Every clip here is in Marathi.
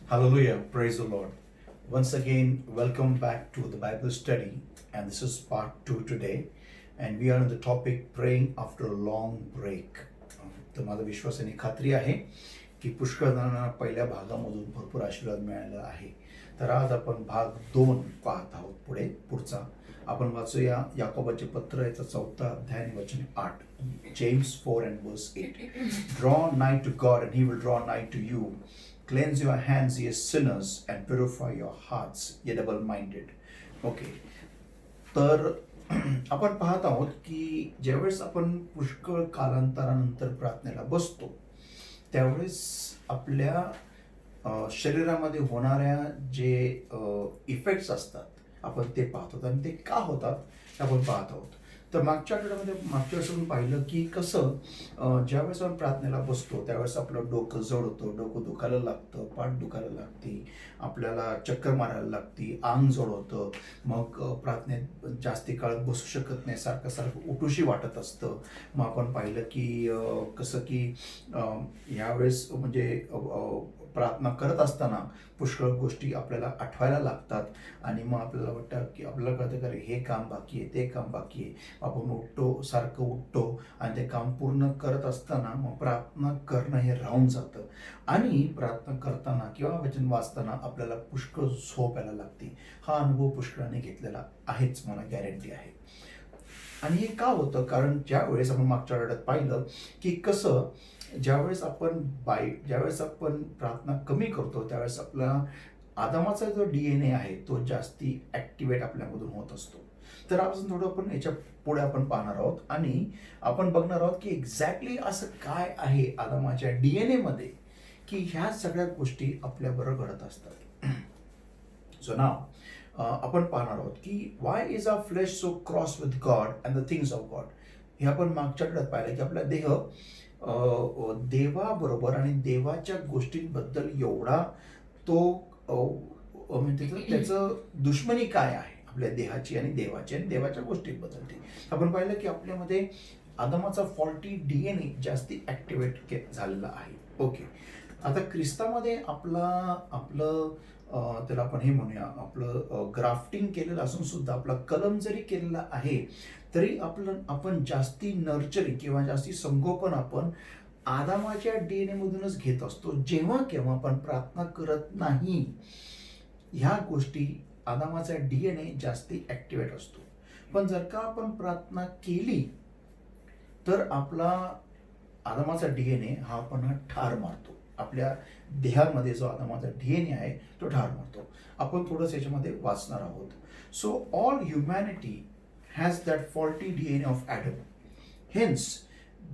Hallelujah. Praise the Lord. Once again, welcome back to the Bible study. And this is part 2 today. And we are on the topic praying after a long break. तर माझा विश्वास आणि खात्री आहे की पुष्कळ जणांना पहिल्या भागामधून भरपूर आशीर्वाद मिळाला आहे. तर आज आपण भाग 2 पाहत आहोत. पुढचा आपण वाचूया याकोबाचे पत्र याचा 4 अध्याय आणि वचन 8. James 4 and verse 8. Draw nigh to God and he will draw nigh to you. Cleanse your hands, ye sinners, and purify your hearts, ye double-minded. Okay, तर आपण पाहत आहोत की ज्यावेळेस आपण पुष्कळ कालांतरानंतर प्रार्थनेला बसतो त्यावेळेस आपल्या शरीरामध्ये होणाऱ्या जे इफेक्ट्स असतात आपण ते पाहतो आणि ते का होतात ते आपण पाहत आहोत. तर मागच्या वर्षी आपण पाहिलं की कसं ज्यावेळेस आपण प्रार्थनेला बसतो त्यावेळेस आपलं डोकं जड होतं, डोकं दुखायला लागतं, पाठ दुखायला लागते, आपल्याला चक्कर मारायला लागते, अंग जड होतं, मग प्रार्थनेत जास्ती काळ बसू शकत नाही, सारखं सारखं उठूशी वाटत असतं. मग आपण पाहिलं की कसं की यावेळेस म्हणजे प्रार्थना करत असताना पुष्कळ गोष्टी आपल्याला आठवायला लागतात आणि मग आपल्याला वाटतं की आपल्याला कळतं की हे काम बाकी आहे, ते काम बाकी आहे. आपण सारखं उठतो आणि ते काम पूर्ण करत असताना मग प्रार्थना करणं हे राहून जातं आणि प्रार्थना करताना किंवा वचन वाचताना आपल्याला पुष्कळ झोप यायला लागते. हा अनुभव पुष्कळाने घेतलेला आहेच, मला गॅरंटी आहे. आणि हे का होतं? कारण ज्यावेळेस आपण मागच्या आठवड्यात पाहिलं की कसं ज्यावेळेस आपण प्रार्थना कमी करतो त्यावेळेस आपला आदामाचा जो DNA आहे तो जास्ती ॲक्टिवेट आपल्यामधून होत असतो. तर आपण थोडं आपण याच्या पुढे आपण पाहणार आहोत आणि आपण बघणार आहोत की एक्झॅक्टली असं काय आहे आदामाच्या DNA मध्ये की ह्या सगळ्या गोष्टी आपल्याबरोबर घडत असतात. सो नाव आपण पाहणार आहोत की why is our flesh so cross with God and the things of God. हे आपण मागच्या आठवड्यात पाहिलं की आपला देह देवाबरोबर आणि देवाच्या गोष्टींबद्दल एवढा तो म्हणजे त्याचं दुश्मनी काय आहे आपल्या देहाची आणि देवाची आणि देवाच्या गोष्टींबद्दल. आपण पाहिलं की आपल्यामध्ये आदमाचा फॉल्टी DNA जास्ती ॲक्टिवेट झालेला आहे. ओके, आता ख्रिस्तामध्ये आपलं त्याला आपण हे म्हणूया आपलं ग्राफ्टिंग केलेलं असून सुद्धा आपला कलम जरी केलेला आहे तरी आपण जास्ती नर्चरिंग किंवा जास्ती संगोपन आपण आदामाच्या DNA मधूनच घेत असतो. जेव्हा केव्हा आपण प्रार्थना करत नाही ह्या गोष्टी आदामाचा DNA जास्ती ॲक्टिवेट असतो. पण जर का आपण प्रार्थना केली तर आपला आदामाचा DNA हा आपण ठार मारतो. आपल्या देहामध्ये जो आदामाचा DNA आहे तो ठार मारतो. आपण थोडंसं याच्यामध्ये वाचणार आहोत. So all humanity has that faulty DNA of Adam. Hence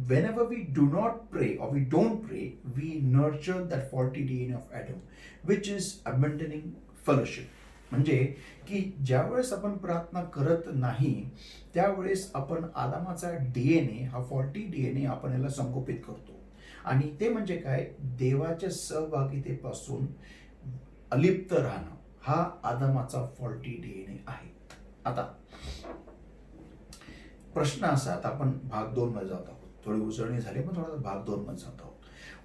whenever we do not pray or we don't pray, we nurture that faulty DNA of Adam, which is abandoning fellowship. म्हणजे की ज्यावेळेस आपण प्रार्थना करत नाही त्यावेळेस आपण आदामाचा DNA हा फॉल्टी DNA आपण याला संगोपित करतो आणि ते म्हणजे काय, देवाच्या सहभागितेपासून अलिप्त राहणं हा आदामाचा फॉल्टी DNA आहे. आता प्रश्न असा, आता आपण भाग 2 मध्ये जात आहोत. थोडी उजळणी झाली पण थोडा भाग 2 मध्ये जात आहोत.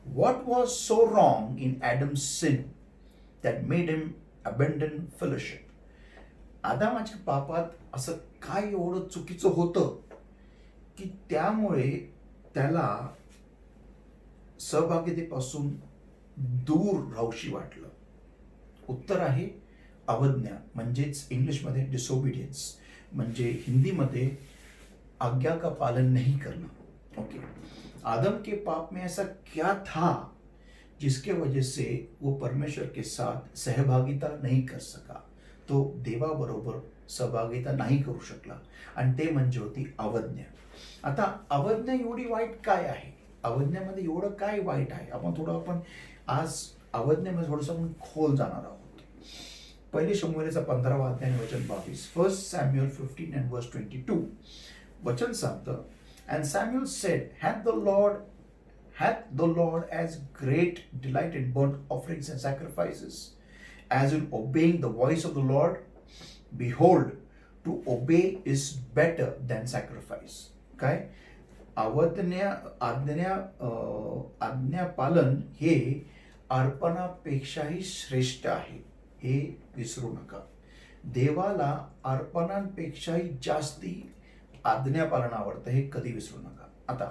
What was so wrong in Adam's sin that made him abandon fellowship. आदामाच्या पापात असं काय एवढं चुकीचं होतं की त्यामुळे त्याला सहभागितेपासून दूर राहूशी वाटलं. उत्तर आहे अवज्ञा, म्हणजेच इंग्लिशमध्ये डिसोबिडियन्स, म्हणजे हिंदीमध्ये आज्ञा का पालन नहीं करना. ओके, आदम के पाप में ऐसा क्या था जिसके वजह से वो परमेश्वर के साथ सहभागिता नहीं कर सका, तो देवाबरोबर सहभागिता नाही करू शकला आणि ते म्हणजे होती अवज्ञा. आता अवज्ञा एवढी वाईट काय आहे, अवज्ञामध्ये एवढं काय वाईट आहे, आपण आज अवज्ञामध्ये थोडंसं आपण खोल जाणार आहोत. पहिले शमूएलचा 15वा अध्याय वचन 22. फर्स्ट सॅम्युएल 15 and verse 22 वचन सांगतं, and Samuel said, hath the Lord as great delight in burnt offerings and sacrifices as in obeying the voice of the Lord? Behold, to obey is better than sacrifice. काय आज्ञा पालन हे अर्पणापेक्षाही श्रेष्ठ आहे, हे विसरू नका. देवाला अर्पणांपेक्षाही जास्ती आज्ञापालन आवडतं, हे कधी विसरू नका. आता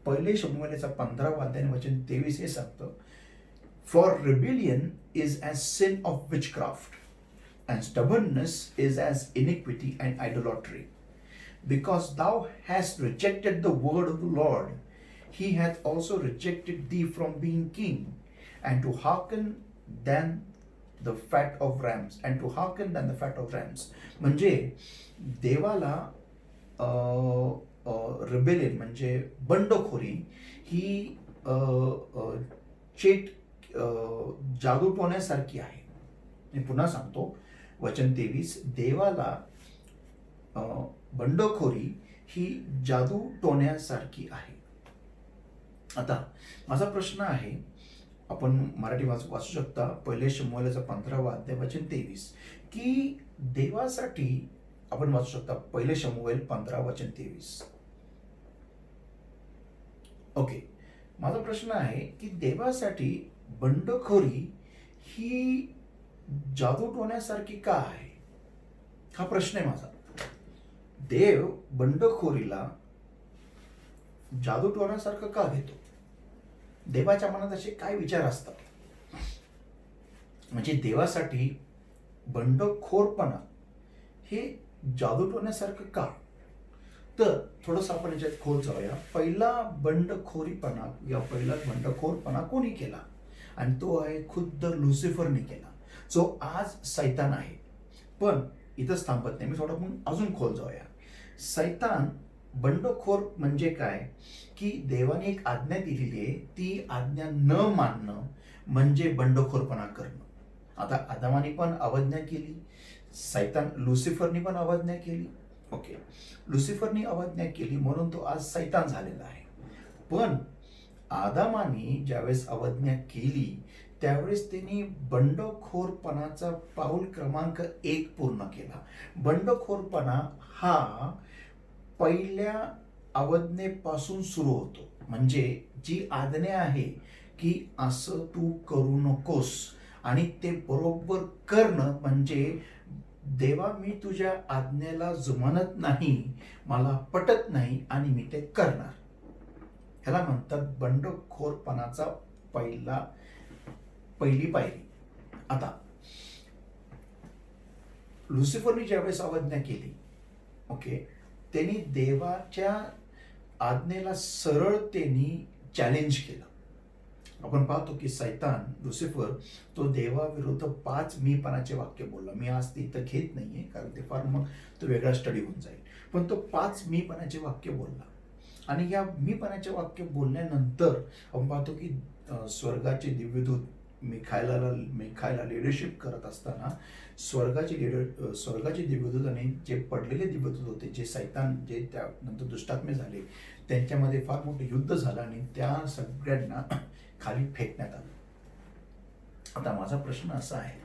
पहिले शमूएलचा 15 अध्याय वचन 23 हे सांगतं, for rebellion is as cin of witchcraft and stubbornness is as iniquity and idolatry. Because thou hast rejected the word of the Lord, he hath also rejected thee from being king, and to hearken than the fat of rams, and to hearken than the fat of rams. म्हणजे देवाला रिबेलियन म्हणजे बंडखोरी ही चेट जादूटोण्यासारखी आहे. मी पुन्हा सांगतो, वचन 23, देवाला बंडखोरी ही जादू टोण्यासारखी आहे. आता माझा प्रश्न आहे, आपण मराठी वाचू शकता, पहिले शमूएलचा 15 अध्याय वचन 23, की देवासाठी आपण वाचू शकता पहिले शमूएल 15 वचन 23. ओके, माझा प्रश्न आहे की देवासाठी बंडखोरी ही जादू टोण्यासारखी का आहे, हा प्रश्न आहे माझा. देव बंडखोरीला जादू टोण्यासारखं का घेतो? देवाच्या मनात असे काय विचार असतात? म्हणजे देवासाठी बंडखोरपणा हे जादू टोण्यासारखं का? तर थोडंसं आपण याच्यात खोल जाऊया. पहिला बंडखोरीपणा या पहिला बंडखोरपणा कोणी केला? आणि तो आहे खुद्द लुसिफरने केला, जो आज सैतान आहे. पण इथंच थांबत नाही, मी थोडं पण अजून खोल जाऊया. सैतान बंडखोर म्हणजे काय, की देवाने एक आज्ञा दिलेली आहे, ती आज्ञा न मानणं म्हणजे बंडखोरपणा करणं. आता आदामाने पण अवज्ञा केली, सैतान लुसिफरने पण अवज्ञा केली. ओके, लुसिफरने अवज्ञा केली म्हणून तो आज सैतान झालेला आहे. पण आदामाने ज्यावेळेस अवज्ञा केली त्यावेळेस त्यांनी बंडखोरपणाचा पाऊल क्रमांक 1 पूर्ण केला. बंडखोरपणा हा पहिल्या अवज्ञेपासून सुरू होतो. म्हणजे जी आज्ञा आहे की असं तू करू नकोस आणि ते बरोबर करणं, म्हणजे देवा मी तुझ्या आज्ञेला जुमानत नाही, मला पटत नाही आणि मी ते करणार. ह्याला म्हणतात बंडखोरपणाचा पहिली पायरी. आता लुसिफरने ज्यावेळेस अवज्ञा केली, ओके, त्यांनी देवाच्या आज्ञेला सरळतेने चॅलेंज केलं. आपण पाहतो की सैतान लुसिफर तो देवाविरुद्ध 5 मीपणाचे वाक्य बोलला. मी आज ते इथं घेत नाहीये कारण ते फार मग तो वेगळा स्टडी होऊन जाईल. पण तो 5 मीपणाचे वाक्य बोलला आणि या मीपणाचे वाक्य बोलल्यानंतर आपण पाहतो की स्वर्गाचे दिव्यदूत मिखायला लिडरशिप करत असताना स्वर्गाचे दिव्यदूत आणि जे पडलेले दिव्यदूत होते, जे सैतान जे त्यानंतर दुष्टात्मे झाले, त्यांच्यामध्ये फार मोठं युद्ध झालं आणि त्या सगळ्यांना खाली फेकण्यात आलं. आता माझा प्रश्न असा आहे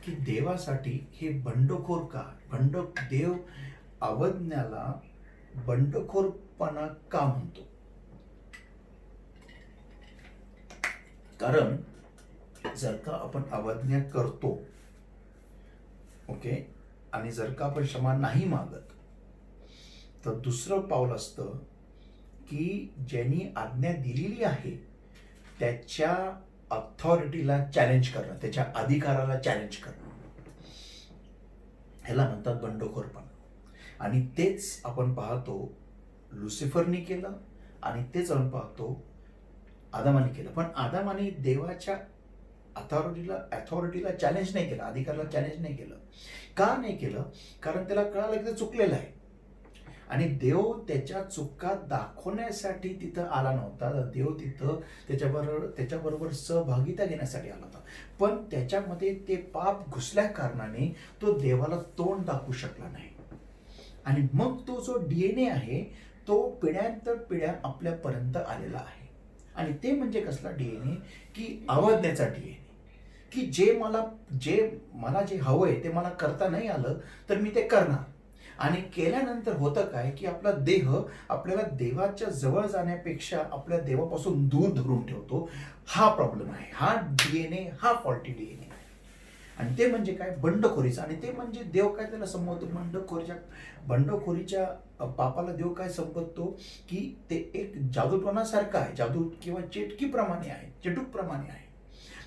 की देवासाठी हे बंडखोर का? देव अवज्ञाला बंडखोरपणा का म्हणतो? कारण जर का आपण अवज्ञा करतो, ओके, आणि जर का आपण क्षमा नाही मागत, तर दुसरं पाऊल असतं की ज्यांनी आज्ञा दिलेली आहे त्याच्या अथॉरिटीला चॅलेंज करणं, त्याच्या अधिकाराला चॅलेंज करणं. ह्याला म्हणतात बंडखोरपणा. आणि तेच आपण पाहतो लुसिफरने केलं आणि तेच आपण पाहतो आदामाने केलं. पण आदामाने देवाच्या अथॉरिटीला चॅलेंज नाही केलं, अधिकाराला चॅलेंज नाही केलं. का नाही केलं? कारण त्याला कळालं की ते चुकलेलं आहे आणि देव त्याच्या चुका दाखवण्यासाठी तिथं आला नव्हता. देव तिथं त्याच्याबरोबर सहभागिता घेण्यासाठी आला होता. पण त्याच्यामध्ये ते पाप घुसल्या कारणाने तो देवाला तोंड दाखवू शकला नाही. आणि मग तो जो DNA आहे तो पिढ्यानंतर पिढ्या आपल्यापर्यंत आलेला आहे. आणि ते म्हणजे कसला DNA? की अवज्ञेचा DNA. की जे मला जे हवंय ते मला करता नाही आलं तर मी ते करणार. आणि केल्यानंतर होतं काय की आपला देह आपल्याला देवाच्या जवळ जाण्यापेक्षा आपल्या देवापासून दूर धरून ठेवतो. हा प्रॉब्लेम आहे, हा डीएनए, हा फॉल्टी डीएनए आहे. आणि ते म्हणजे काय, बंडखोरीचं. आणि ते म्हणजे देव काय त्याला संबोधतो, बंडखोरीच्या पापाला देव काय संबोधतो की ते एक जादूटोणासारखं आहे, जादू किंवा चेटकीप्रमाणे आहे, चेटूकप्रमाणे आहे.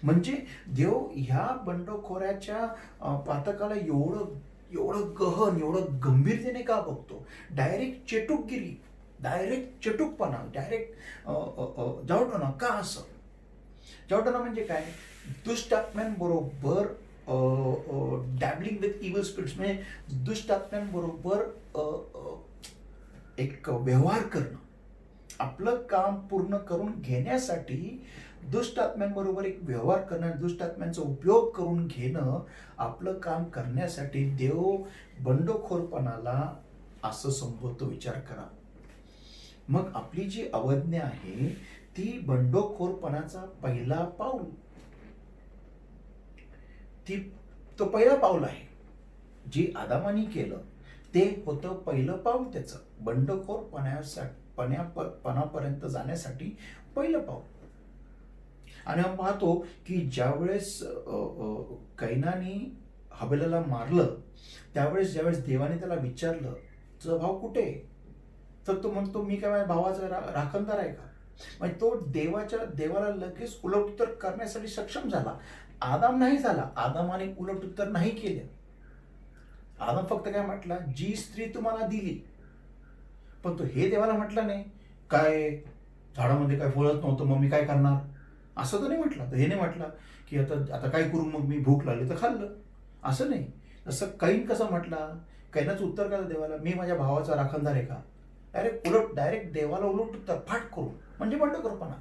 म्हणजे देव ह्या बंडखोऱ्याच्या पातकाला एवढं एवढं गहन, एवढं गंभीरतेने का बघतो? डायरेक्ट चेटुकगिरी, डायरेक्ट चेटूकपणा, डायरेक्ट जावटणा का असं? जावटणा म्हणजे काय, दुष्टात्म्यांबरोबर डॅबलिंग विथ इव्हल स्पिरिट्स, म्हणजे दुष्टात्म्यांबरोबर एक व्यवहार करणं, आपलं काम पूर्ण करून घेण्यासाठी दुष्टात्म्यांबरोबर एक व्यवहार करणं, दुष्टात्म्यांचा उपयोग करून घेणं, आपलं काम करण्यासाठी देव बंडखोरपणाला असं संबोधतो. विचार करा. मग आपली जी अवज्ञा आहे ती बंडखोरपणाचा पहिला पाऊल, ती तो पहिला पाऊल आहे. जी आदामानी केलं ते होतं पहिलं पाऊल, त्याचं बंडखोरपणापर्यंत जाण्यासाठी पहिलं पाऊल. आणि आपण पाहतो की ज्यावेळेस कैनानी हबेलाला मारलं, त्यावेळेस ज्यावेळेस देवाने त्याला विचारलं तुझा भाव कुठे आहे, तर तो म्हणतो मी काय माझ्या भावाचा राखणदार आहे का? म्हणजे तो देवाला लगेच उलटउत्तर करण्यासाठी सक्षम झाला. आदाम नाही झाला, आदामाने उलटउत्तर नाही केलं. आदाम फक्त काय म्हटला, जी स्त्री तुम्हाला दिली, पण तो हे देवाला म्हटला नाही काय झाडामध्ये काय फळत नव्हतं मग मी काय करणार, असं तर नाही म्हटलं. तर हे नाही म्हटलं की आता काय करू, मग मी भूक लागली तर खाल्लं, असं नाही. जसं कैन कसं म्हटला, कैनाचं उत्तर काय देवाला, मी माझ्या भावाचा राखणदार आहे का? डायरेक्ट देवाला उलट उत्तर फाट करू, म्हणजे बंडखोरपणा.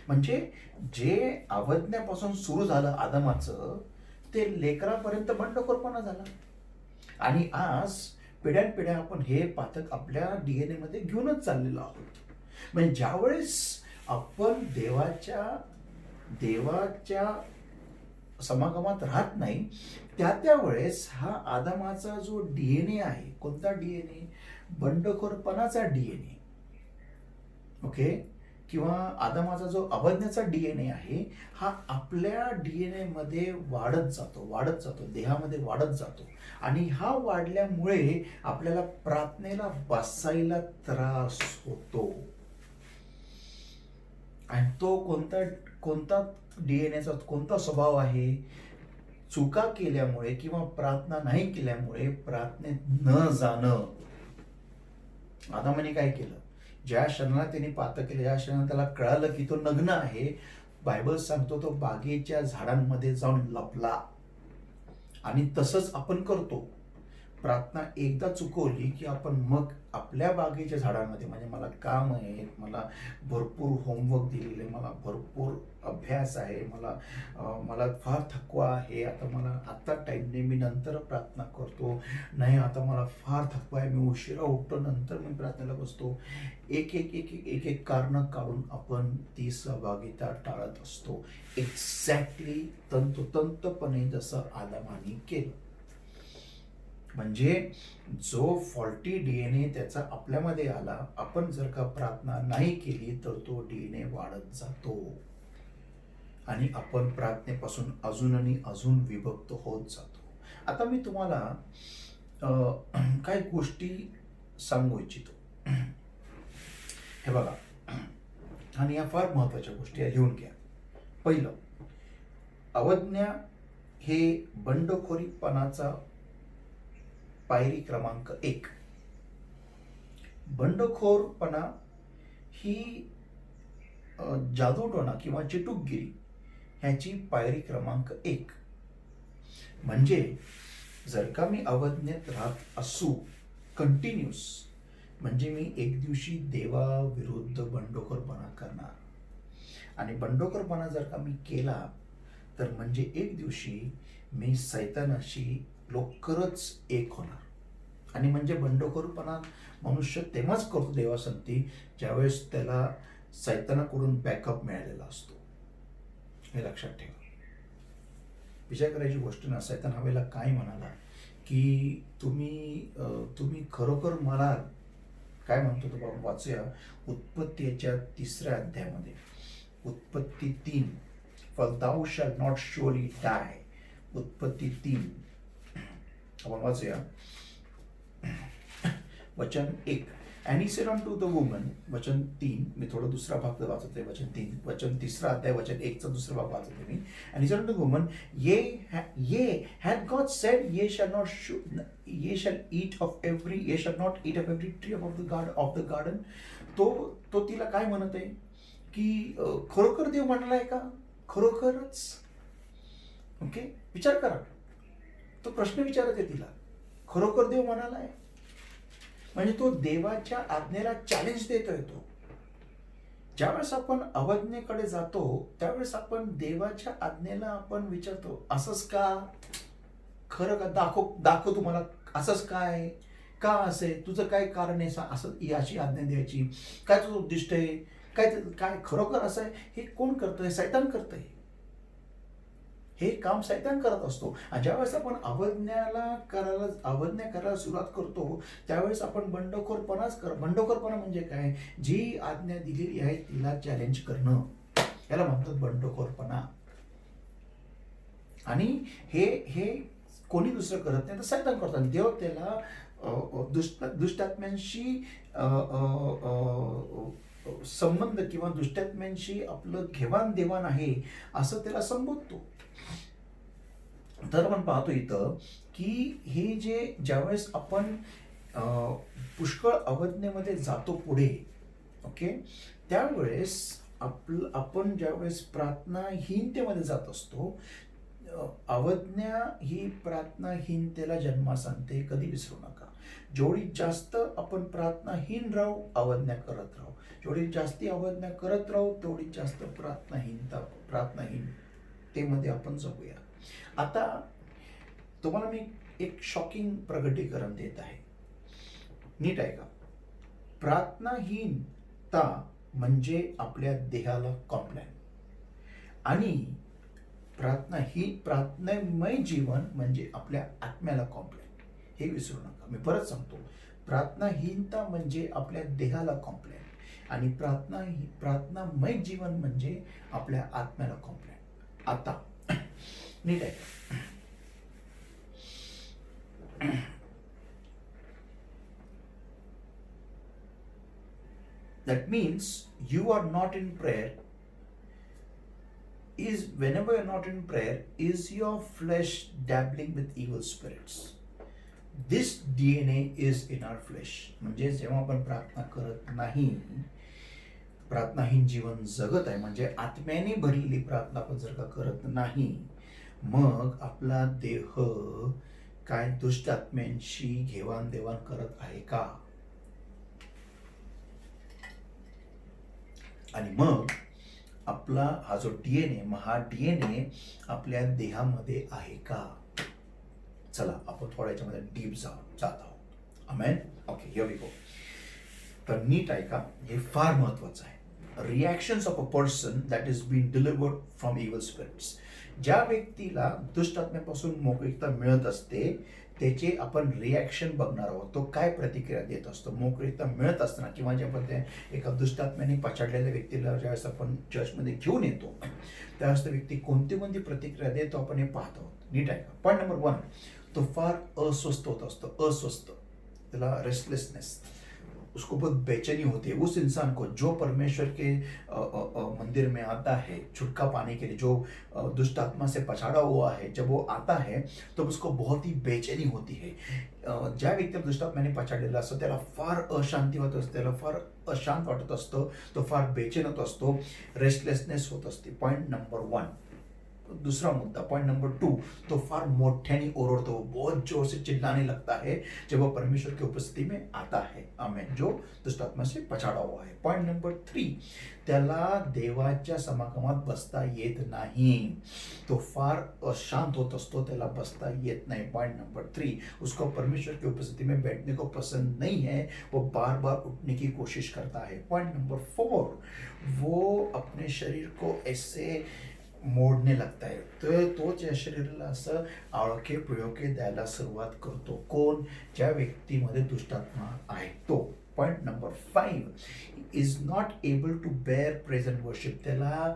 म्हणजे जे अवज्ञापासून सुरू झालं आदमाचं, ते लेकरापर्यंत बंडखोरपणा झाला. आणि आज पिढ्यानपिढ्या आपण हे पातक आपल्या डीएनए मध्ये घेऊनच चाललेलो आहोत. म्हणजे ज्यावेळेस आपण देवाच्या समागमात राहत नाही, त्यावेळेस हा आदामाचा जो डीएनए आहे, कोणता डीएनए, बंडखोरपणाचा डीएनए, ओके, किंवा आदामाचा जो अवज्ञाचा डीएनए आहे, हा आपल्या डीएनए मध्ये वाढत जातो, देहामध्ये वाढत जातो. आणि हा वाढल्यामुळे आपल्याला प्रार्थनेला बसायला त्रास होतो. आणि तो कोणता डीएनएचा कोणता स्वभाव आहे, चुका केल्यामुळे किंवा प्रार्थना नाही केल्यामुळे प्रार्थनेत न जाणं. आदामाने काय केलं, ज्या क्षणाला त्याने पातक केलं, ज्या क्षणाला त्याला कळालं की तो नग्न आहे, बायबल सांगतो तो बागेच्या झाडांमध्ये जाऊन लपला. आणि तसंच आपण करतो. प्रार्थना एकदा चुकवली की आपण मग आपल्या बागेच्या झाडांमध्ये, म्हणजे मला काम आहे, मला भरपूर होमवर्क दिलेले, मला भरपूर अभ्यास आहे, मला फार थकवा आहे, आता टाईम नाही, मी नंतर प्रार्थना करतो, नाही आता मला फार थकवा आहे, मी उशिरा उठतो, नंतर मी प्रार्थनेला बसतो. एक कारणं काढून आपण ती सहभागिता टाळत असतो. एक्झॅक्टली तंतोतंतपणे जसं आदामाने केलं. म्हणजे जो फॉल्टी डीएनए त्याचा आपल्यामध्ये आला, आपण जर का प्रार्थना नाही केली तर तो डीएनए वाढत जातो आणि आपण प्रार्थनेपासून अजून विभक्त होत जातो. आता मी तुम्हाला काही गोष्टी सांगू इच्छितो. हे बघा, आणि या फार महत्वाच्या गोष्टी आहे, लिहून घ्या. पहिलं, अवज्ञा हे बंडखोरीपणाचा पायरी क्रमांक 1. बंडखोरपणा ही जादूटोणा किंवा चिटूकगिरी ह्याची पायरी क्रमांक 1. म्हणजे जर का मी अवज्ञेत राहत असू कंटिन्यूस, म्हणजे मी एक दिवशी देवाविरुद्ध बंडखोरपणा करणार. आणि बंडखोरपणा जर का मी केला तर म्हणजे एक दिवशी मी सैतानाशी लवकरच एक होणार. आणि म्हणजे बंडखोरपणा मनुष्य तेव्हाच करतो देवासंती ज्यावेळेस त्याला सैतानाकडून बॅकअप मिळालेला असतो. हे लक्षात ठेवा. विचार करायची गोष्ट ना, सैतान हवेला काय म्हणाला की तुम्ही खरोखर म्हणाल, काय म्हणतो तो बाबा, वाचूया उत्पत्तीच्या 3ऱ्या अध्यायामध्ये, उत्पत्ती 3, for thou shalt not surely die. उत्पत्ती 3 आपण वाचूया वचन 1. And he said unto the woman, वचन 3, मी थोडं दुसरा भाग वाचतोय, वचन 3, वचन 3रा अध्याय वचन 1चा दुसरा भाग वाचतोय मी. And he said unto the woman, yea had God said, ye shall eat of every tree of the garden. तो तिला काय म्हणत आहे की खरोखर देव म्हणालाय का? खरोखरच? ओके, विचार करा, तो प्रश्न विचारत आहे तिला, खरोखर देव म्हणालाय? म्हणजे तो देवाच्या आज्ञेला चॅलेंज देतोय. तो ज्यावेळेस आपण अवज्ञेकडे जातो त्यावेळेस आपण देवाच्या आज्ञेला आपण विचारतो, असंच का? खरं का? दाखव तुम्हाला, असंच काय? का असे? तुझं काय कारण आहे असं याची आज्ञा द्यायची? काय तुझं उद्दिष्ट आहे? काय खरोखर असं आहे? हे कोण करतंय? सैतान करतंय. हे काम सैतान करत असतो. आणि ज्यावेळेस आपण अवज्ञा करायला सुरुवात करतो त्यावेळेस आपण बंडखोरपणा म्हणजे काय? जी आज्ञा दिलेली आहे तिला चॅलेंज करणं, याला म्हणतात बंडखोरपणा. आणि हे कोणी दुसरं करत नाही तर सैतान करतात. देव त्याला दुष्टात्म्यांशी संबंध किंवा दुष्टात्म्यांशी आपलं घेवाणदेवाण आहे असं त्याला संबोधतो. तर आपण पाहतो इथं की हे जे ज्यावेळेस आपण पुष्कळ अवज्ञेमध्ये जातो पुढे, ओके, त्यावेळेस आपण ज्यावेळेस प्रार्थनाहीनतेमध्ये जात असतो, अवज्ञा ही प्रार्थनाहीनतेला जन्मास आणते. कधी विसरू नका, जेवढी जास्त आपण प्रार्थनाहीन राहू, अवज्ञा करत राहू, जेवढी जास्ती अवज्ञा करत राहू तेवढी जास्त प्रार्थनाहीनतेमध्ये आपण जगूया. आता तुम्हाला मी एक शॉकिंग प्रगटीकरण देत आहे, नीट ऐका. प्रार्थनाहीनता म्हणजे आपल्या देहाला कॉम्प्लेन, आणि प्रार्थनामय जीवन म्हणजे आपल्या आत्म्याला कॉम्प्लेन. हे विसरू नका, मी परत सांगतो. प्रार्थनाहीनता म्हणजे आपल्या देहाला कॉम्प्लेन, आणि प्रार्थनामय जीवन म्हणजे आपल्या आत्म्याला कॉम्प्लेन. आता नीट आहे. That means you are not in prayer. Whenever you're not in prayer, is your flesh dabbling with evil spirits? This DNA is in our flesh. म्हणजे जेव्हा आपण प्रार्थना करत नाही, प्रार्थनाहीन जीवन जगत आहे, म्हणजे आत्म्याने भरलेली प्रार्थना आपण जर का करत नाही, मग आपला देह काय दुष्ट आत्म्यांशी घेवाणदेवाण करत आहे का? आणि मग आपला हा जो डीएनए, हा डीएनए आपल्या देहामध्ये आहे का? चला आपण थोड्या याच्यामध्ये डीप जात आहोत. Amen. Okay, here we go. तर नीट ऐका, हे फार महत्वाचं आहे. Reactions of a person that is been delivered from evil spirits. ज्या व्यक्तीला दुष्ट आत्म्यापासून मोकळीकता मिळत असते त्याचे आपण रिॲक्शन बघणार आहोत. तो काय प्रतिक्रिया देत असतो मोकळीकता मिळत असताना, किंवा ज्या पद्धतीने एका दुष्ट आत्म्याने पछाडलेल्या व्यक्तीला ज्यावेळेस आपण चर्चमध्ये घेऊन येतो त्यावेळेस तो व्यक्ती कोणती प्रतिक्रिया देतो आपण हे पाहत आहोत. नीट ऐका. पॉईंट नंबर 1, तो फार अस्वस्थ होत असतो. अस्वस्थ, त्याला रेस्टलेसनेस, उसको बहुत बेचैनी होती है. उस इंसान को जो परमेश्वर के मंदिर में आता है छुटका पाने के लिए, जो दुष्ट आत्मा से पछाड़ा हुआ है, जब वो आता है तो उसको बहुत ही बेचैनी होती है. ज्या व्यक्तीला दुष्ट आत्म्याने पछाडलेला असतो त्याला फार अशांती होत असते, त्याला फार अशांत वाटत असतं, तो फार बेचैन होत असतो, रेस्टलेसनेस होत असते. Point number 1. दूसरा मुद्दा, पॉइंट नंबर 2, तो फार मोठ्याने ओरडतो, बहुत जोर से चिल्लाने लगता है जब वो परमेश्वर की उपस्थिति में आता है. आमेन. जो दुष्ट आत्मा से पछाड़ा हुआ है. पॉइंट नंबर 3, त्याला देवाच्या समागमात बसता येत नाही, तो फार अशांत होत असतो, त्याला बसता येत नाही. पॉइंट नंबर 3, उसको परमेश्वर की उपस्थिति में बैठने को पसंद नहीं है, वो बार बार उठने की कोशिश करता है. पॉइंट नंबर 4, वो अपने शरीर को ऐसे मोडणे लगता है, तर तो त्या शरीराला असं आळखे पिळके द्यायला सुरुवात करतो. कोण? ज्या व्यक्तीमध्ये दुष्टात्मा आहे तो. Point number 5 is not able to bear praise and worship. त्याला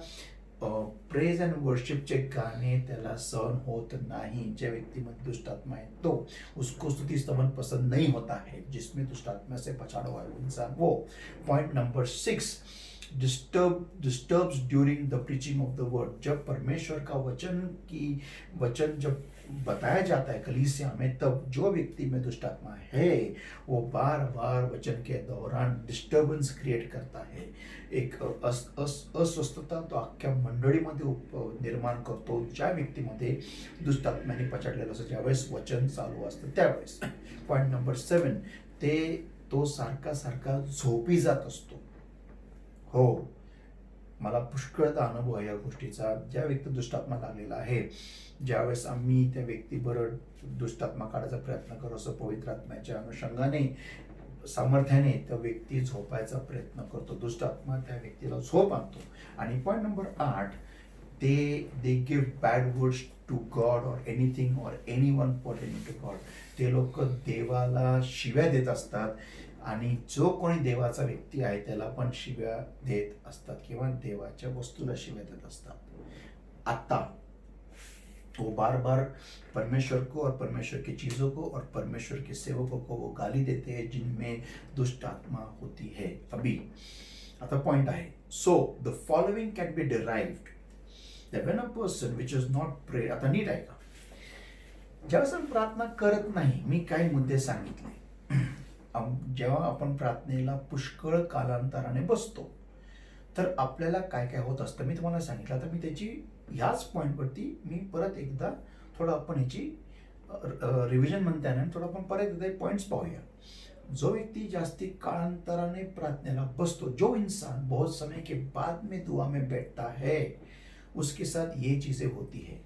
प्रेज अँड वर्शिपचे गाणे त्याला सहन होत नाही. ज्या व्यक्तीमध्ये दुष्टात्मा है तो उसको स्तुति स्तवन पसंद नहीं होता है. जिसमें दुष्टात्मा से पछाड़ा हुआ इंसान वो. Point number 6 disturbs during the preaching of the word. जब परमेश्वर का वचन जब बताया जाता है कलीसिया में, तब जो व्यक्ति में दुष्टात्मा है वो बार बार वचन के दौरान डिस्टर्बन्स क्रिएट करता है. एक अस्वस्थता तो अख्ख्या मंडळीमध्ये निर्माण करतो. ज्या व्यक्तीमध्ये दुष्टात्म्याने पछाडलेलं असं ज्यावेळेस वचन चालू असतं त्यावेळेस. पॉईंट नंबर 7 तो सारखा सारखा झोपी जात असतो. हो, मला पुष्कळदा अनुभव आहे या गोष्टीचा. ज्या व्यक्ती दुष्टात्मा लागलेला आहे, ज्यावेळेस आम्ही त्या व्यक्तीबरोबर दुष्टात्मा काढायचा प्रयत्न करतो, असं पवित्र आत्म्याच्या अनुषंगाने सामर्थ्याने त्या व्यक्ती झोपायचा प्रयत्न करतो. दुष्टात्मा त्या व्यक्तीला झोप आणतो. आणि point number 8 they give bad words to God or anything or anyone pertaining to God. ते लोक देवाला शिव्या देत असतात आणि जो कोणी देवाचा व्यक्ती आहे त्याला पण शिव्या देत असतात किंवा देवाच्या वस्तूला शिव्या देत असतात. आता वो बार बार परमेश्वर को और परमेश्वर की चीज़ों को और परमेश्वर के सेवकों को वो गाली देते हैं जिनमें दुष्ट आत्मा होती है. अभी आता पॉइंट आहे. So the following can be derived that when a person which is not pray. आता नीट ऐका. ज्यावेळेस आपण प्रार्थना करत नाही, मी काही मुद्दे सांगितले. जेव्हा आपण प्रार्थनेला पुष्कळ कालांतराने बसतो तर आपल्याला काय काय होत असतं मी तुम्हाला सांगितलं. तर मी त्याची ह्याच पॉईंटवरती मी परत एकदा थोडं आपण ह्याची रिव्हिजन म्हणता येणार, थोडं आपण परत एकदा पॉईंट्स पाहूया. जो व्यक्ति जास्ती कालांतराने प्रार्थनेला बसतो, जो इंसान बहुत समय के बाद में दुआ में बैठता है, उसके साथ ये चीज़ें होती है.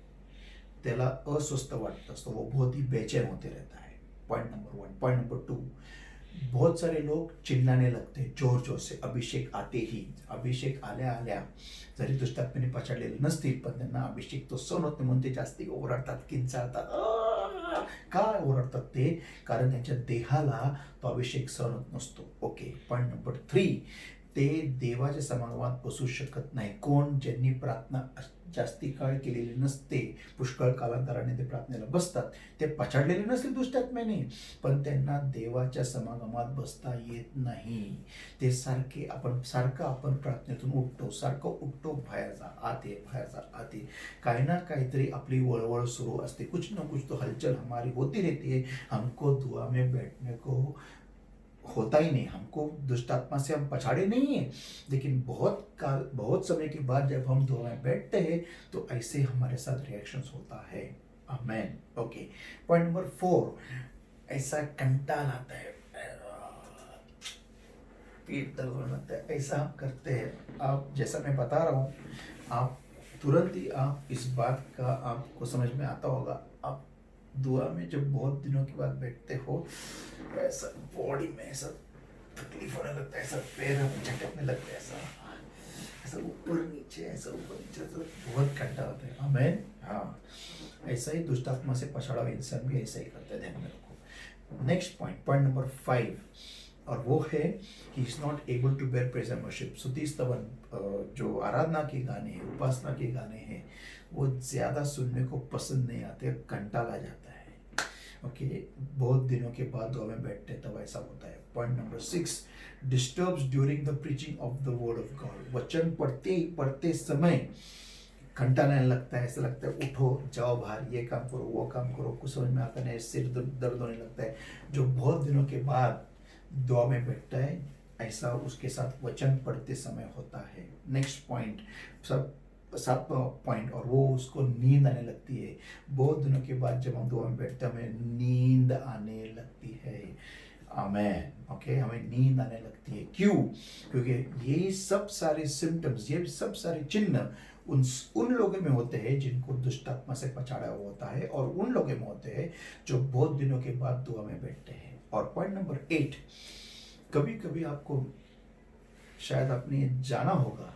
त्याला अस्वस्थ वाटत असतो, वो बहुत ही बेचैन होते रहता है. Point number 1. पॉइंट नंबर 2, बहुत सारे लोग चिल्लाने लगते हैं जोर जोर से. अभिषेक आते ही, अभिषेक आल्या आल्या जरी दुष्टात्म्याने पछाडलेले नसतील पण त्यांना अभिषेक तो सहन होत नाही म्हणून ते जास्ती ओरडतात, किंचाळतात. का ओरडतात ते? कारण त्यांच्या देहाला तो अभिषेक सहन होत नसतो. ओके. पॉइंट नंबर 3, ते देवाच्या समागमात बसू शकत नाही. कोण? ज्यांनी प्रार्थना जास्ती काळ केलेली नसते, पुष्कळ कालांतराने ते प्रार्थनेला बसतात, ते पछाडलेले नसतील दुष्टात्म्याने पण त्यांना देवाच्या समागमात बसता येत नाही. ते सारखं आपण प्रार्थनेतून उठतो, सारखं उठतो, बाहेर जा आते, बाहेर जा आते, काही ना काहीतरी आपली वळवळ सुरू असते. कुछ ना कुछ तो हलचल हमारी होती रहती है. हमको दुआ में बैठने को होता ही नहीं. हमको दुष्टात्मा से हम पछाड़े नहीं है, लेकिन बहुत समय के बाद जब हम दुआ में बैठते हैं तो ऐसे हमारे साथ रिएक्शंस होता है. आमेन. ओके. पॉइंट नंबर 4, ऐसा कंटाल आता है, पेट दर्द होने लगता है, ऐसा हम करते हैं. आप जैसा मैं बता रहा हूँ, आप तुरंत ही आप इस बात का आपको समझ में आता होगा. आप दुआ में जब बहुत दिनों के बाद बैठते हो, ऐसा बॉडी में ऐसा तकलीफ होने लगता है, ऐसा पैर में झटकने लगता है, ऐसा ऊपर नीचे, ऐसा ऊपर नीचे, ऐसा बहुत घंटा होता है. आमेन. हाँ, ऐसा ही दुष्टात्मा से पछाड़ा हुआ इंसान भी ऐसा ही करता है, ध्यान में रखो. नेक्स्ट पॉइंट नंबर 5, और वो है कि is not able to bear praise and worship. स्तुति स्तवन, जो आराधना के गाने हैं, उपासना के गाने हैं, वो ज़्यादा सुनने को पसंद नहीं आते, कंटाल आ जाता है. ओके. बहुत दिनों के बाद दुआ में बैठते तब ऐसा होता है. Point number 6, disturbs during the preaching of the word of God. वचन पढ़ते समय घंटा लगता है, ऐसा लगता है उठो जाओ बाहर, ये काम करो वो काम करो, कुछ समझ में आता नहीं, सिर दर्द होने लगता है. जो बहुत दिनों के बाद दुआ में बैठता है, ऐसा उसके साथ वचन पढ़ते समय होता है. नेक्स्ट पॉइंट, सब पॉइंट, और वो उसको नींद आने लगती है. बहुत दिनों के बाद जब हम दुआ में बैठते हैं हमें नींद आने लगती है. आमेन. ओके. हमें नींद आने लगती है. क्यों? क्योंकि ये सब सारे सिम्टम्स, ये सब सारे चिन्ह उन लोगों में होते हैं जिनको दुष्टात्मा से पछाड़ा हुआ होता है, और उन लोगों में होते हैं जो बहुत दिनों के बाद दुआ में बैठते हैं. और पॉइंट नंबर 8, कभी कभी आपको शायद आपने जाना होगा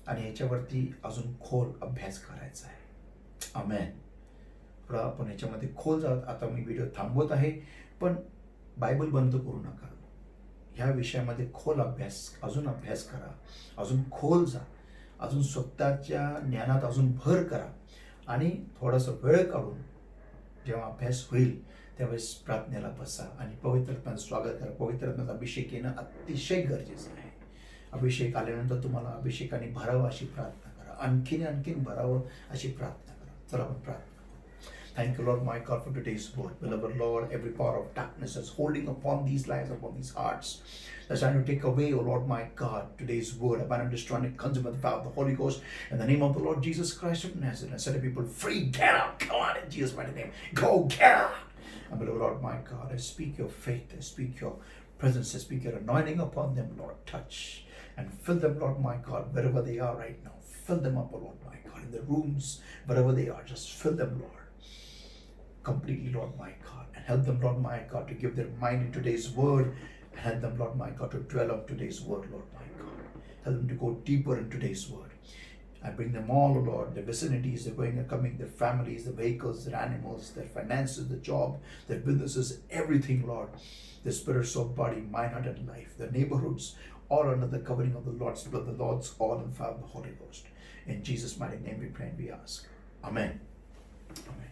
आणि ह्याच्यावरती अजून खोल अभ्यास करायचा आहे. आमेन. थोडा आपण ह्याच्यामध्ये खोल जात. आता मी व्हिडिओ थांबवत आहे, पण बायबल बंद करू नका. ह्या विषयामध्ये खोल अजून अभ्यास करा, अजून खोल जा, अजून स्वतःच्या ज्ञानात अजून भर करा आणि थोडासा वेळ काढून जेव्हा अभ्यास होईल त्यावेळेस प्रार्थनेला बसा आणि पवित्र आत्म्याचं स्वागत करा. पवित्र आत्म्याचा अभिषेक येणं अतिशय गरजेचं आहे. अभिषेक आल्यानंतर तुम्हाला अभिषेकाने भरावं अशी प्रार्थना करा, आणखीन भरावं अशी प्रार्थना करा. चला आपण प्रार्थना. Thank you, Lord, my God, for today's word. Beloved Lord, every power of darkness that's holding upon these lives, upon these hearts, that's trying to take away, oh Lord, my God, today's word. I am destroying it, consume with the power of the Holy Ghost. In the name of the Lord Jesus Christ of Nazareth, set the people free. Get out. Come on, in Jesus' mighty name. Go, get out. And beloved Lord, my God, I speak your faith, I speak your presence, I speak your anointing upon them, Lord. Touch and fill them, Lord, my God, wherever they are right now. Fill them up, oh Lord, my God, in the rooms, wherever they are, just fill them, Lord, completely, Lord, my God, and help them, Lord, my God, to give their mind in today's word, and help them, Lord, my God, to dwell on today's word, Lord, my God. Help them to go deeper in today's word. I bring them all, oh Lord, their vicinities, their going and coming, their families, their vehicles, their animals, their finances, their job, their businesses, everything, Lord, their spirit, soul, body, mind, heart, and life, their neighborhoods, all under the covering of the Lord's blood, the Lord's all and fire of the Holy Ghost. In Jesus' mighty name we pray and we ask. Amen. Amen.